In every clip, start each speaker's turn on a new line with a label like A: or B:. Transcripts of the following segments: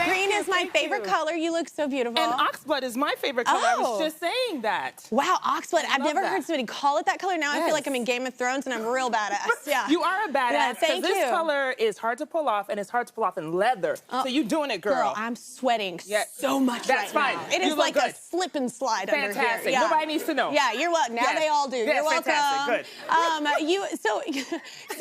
A: Green is my favorite color. You look so beautiful.
B: And oxblood is my favorite color. I was just saying that.
A: Wow, oxblood. I've never heard somebody call it that color. Now I feel like I'm in Game of Thrones and I'm a real badass. Yeah.
B: You are a badass.
A: Yeah, thank you.
B: This color is hard to pull off, and it's hard to pull off in leather. So you're doing it, girl.
A: Girl, I'm sweating so much
B: That's
A: right
B: fine.
A: now. It is like a slip and slide under here.
B: Fantastic. Nobody needs to know.
A: Yeah, you're welcome. Now they all do.
B: Yes,
A: you're welcome.
B: Fantastic.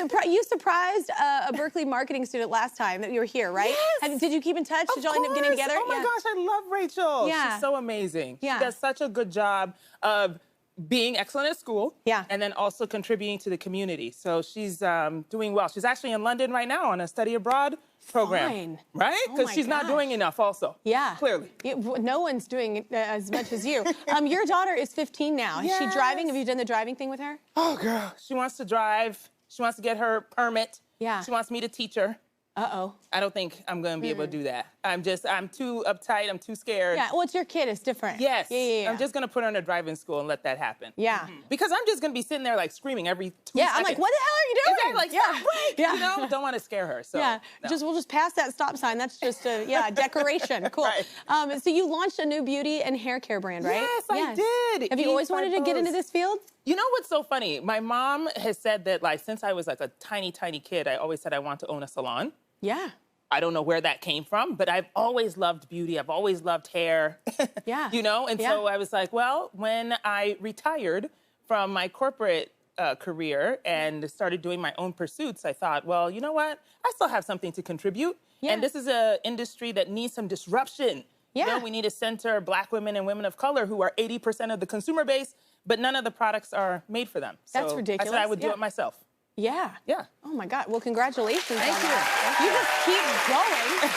B: Good.
A: You surprised a Berkeley marketing student last time that you were here, right?
B: Yes.
A: Did you keep in touch? Did y'all end up getting together?
B: Oh my gosh, I love Rachel.
A: Yeah.
B: She's so amazing.
A: Yeah.
B: She does such a good job of being excellent at school, and then also contributing to the community. So she's doing well. She's actually in London right now on a study abroad program, right? Because she's not doing enough also. Yeah. Clearly.
A: No one's doing as much as you. Your daughter is 15 now. Is she driving? Have you done the driving thing with her?
B: Oh, girl. She wants to drive. She wants to get her permit.
A: Yeah.
B: She wants me to teach her.
A: Uh-oh.
B: I don't think I'm going to be able to do that. I'm too uptight. I'm too scared.
A: Yeah, well, it's your kid. It's different.
B: Yes.
A: Yeah.
B: I'm just going to put her in a driving school and let that happen.
A: Yeah.
B: Because I'm just going to be sitting there, like, screaming every 2 seconds.
A: I'm like, what the hell are you doing?
B: Exactly, like, stop, break. You know, don't want to scare her, so.
A: Yeah, we'll just pass that stop sign. That's just a, decoration. Cool. Right. So you launched a new beauty and hair care brand, right?
B: Yes, I did.
A: Have you always wanted to get into this field?
B: You know what's so funny? My mom has said that, like, since I was, like, a tiny, tiny kid, I always said I want to own a salon.
A: Yeah.
B: I don't know where that came from, but I've always loved beauty. I've always loved hair.
A: Yeah.
B: You know? And so I was like, well, when I retired from my corporate career and started doing my own pursuits, I thought, well, you know what? I still have something to contribute. Yeah. And this is an industry that needs some disruption. Yeah. You know, we need to center Black women and women of color who are 80% of the consumer base, but none of the products are made for them.
A: That's
B: so
A: ridiculous.
B: I said I would do it myself.
A: Yeah.
B: Yeah.
A: Oh my God. Well, congratulations.
B: Thank you.
A: You just keep going.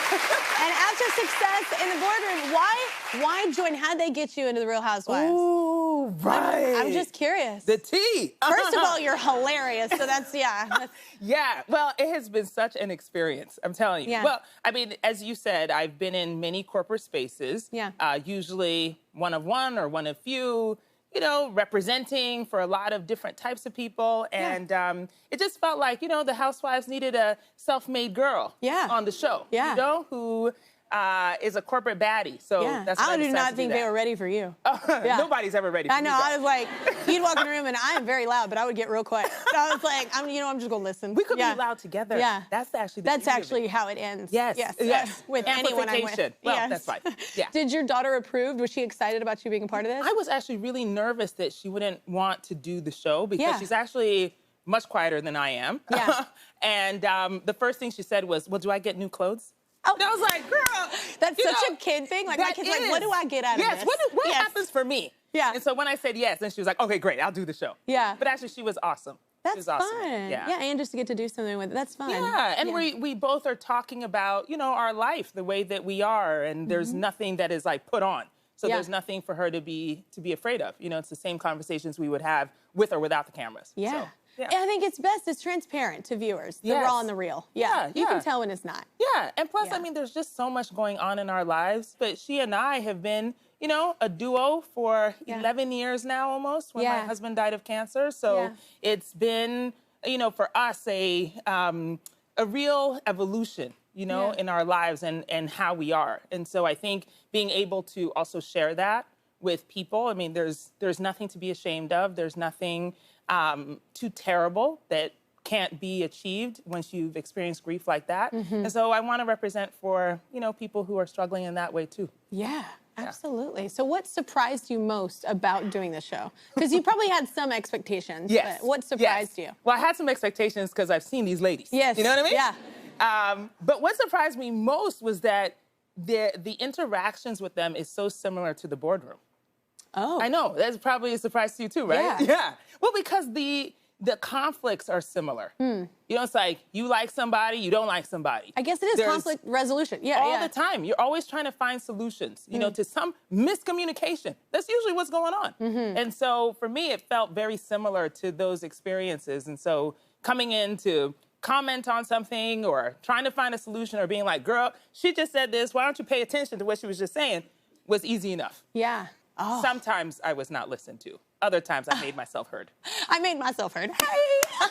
A: And after success in the boardroom, why join? How'd they get you into the Real Housewives?
B: Ooh, right.
A: I'm just curious.
B: The tea.
A: First of all, you're hilarious. So that's,
B: Yeah. Well, it has been such an experience. I'm telling you.
A: Yeah.
B: Well, I mean, as you said, I've been in many corporate spaces.
A: Yeah.
B: Usually one of one or one of few. You know, representing for a lot of different types of people. And it just felt like, you know, the Housewives needed a self-made girl on the show.
A: Yeah.
B: You know, who is a corporate baddie. So that's what
A: I do not think they were ready for you.
B: Nobody's ever ready for
A: I know.
B: me.
A: I was like, you'd walk in the room and I am very loud, but I would get real quiet. So I was like, I'm just going to listen.
B: We could be loud together. Yeah. That's actually
A: how it ends.
B: Yes.
A: With anyone I'm with.
B: Well, that's fine. Yeah.
A: Did your daughter approve? Was she excited about you being a part of this?
B: I was actually really nervous that she wouldn't want to do the show because she's actually much quieter than I am. Yeah. And the first thing she said was, well, do I get new clothes? Oh. And I was like, girl.
A: That's such a kid thing. Like, my kid's like, what do I get out of this?
B: What happens for me?
A: Yeah.
B: And so when I said yes, then she was like, okay, great, I'll do the show.
A: Yeah.
B: But actually, she was awesome.
A: That's
B: fun.
A: Awesome. Yeah, and just to get to do something with it. That's fun.
B: Yeah, and we both are talking about, you know, our life, the way that we are, and there's nothing that is, like, put on. So there's nothing for her to be afraid of. You know, it's the same conversations we would have with or without the cameras.
A: Yeah.
B: So, yeah.
A: I think it's best. It's transparent to viewers. The raw and the real. Yeah. You can tell when it's not.
B: Yeah. And plus, I mean, there's just so much going on in our lives. But she and I have been, you know, a duo for 11 years now almost when my husband died of cancer. So it's been, you know, for us a real evolution, you know, in our lives and how we are. And so I think being able to also share that with people, I mean, there's nothing to be ashamed of. There's nothing too terrible that can't be achieved once you've experienced grief like that. And so I want to represent for, you know, people who are struggling in that way too.
A: Yeah, absolutely. So what surprised you most about doing the show? Because you probably had some expectations.
B: Yes.
A: But what surprised you?
B: Well, I had some expectations because I've seen these ladies.
A: Yes.
B: You know what I mean?
A: Yeah.
B: But what surprised me most was that the interactions with them is so similar to the boardroom.
A: Oh.
B: I know. That's probably a surprise to you too, right? Yeah. Well, because the conflicts are similar. You know, it's like you like somebody, you don't like somebody.
A: I guess it is conflict resolution. Yeah,
B: all the time. You're always trying to find solutions, you know, to some miscommunication. That's usually what's going on. And so for me, it felt very similar to those experiences. And so coming in to comment on something or trying to find a solution or being like, girl, she just said this, why don't you pay attention to what she was just saying, was easy enough.
A: Yeah. Oh.
B: Sometimes I was not listened to. Other times I made myself heard.
A: I made myself heard. Hey!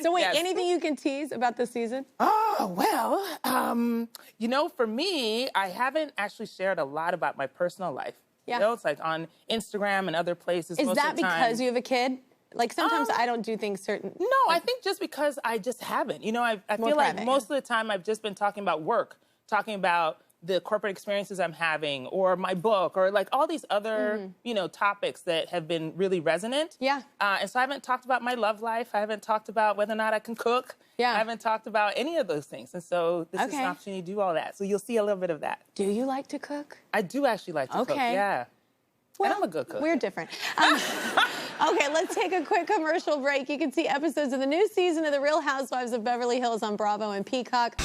A: So wait,
B: Yes.
A: anything you can tease about this season?
B: Oh, well, you know, for me, I haven't actually shared a lot about my personal life.
A: Yeah.
B: You know, it's like on Instagram and other places.
A: Is
B: most
A: that
B: of the time.
A: because you have a kid? Like sometimes I don't do things certain.
B: No, I think just because I just haven't. You know, I feel like
A: private,
B: most of the time I've just been talking about work, talking about the corporate experiences I'm having, or my book, or like all these other, you know, topics that have been really resonant.
A: Yeah.
B: And so I haven't talked about my love life. I haven't talked about whether or not I can cook.
A: Yeah.
B: I haven't talked about any of those things. And so this is an opportunity to do all that. So you'll see a little bit of that.
A: Do you like to cook?
B: I do actually like to cook, yeah.
A: Well,
B: and I'm a good cook.
A: We're different. Okay, let's take a quick commercial break. You can see episodes of the new season of The Real Housewives of Beverly Hills on Bravo and Peacock.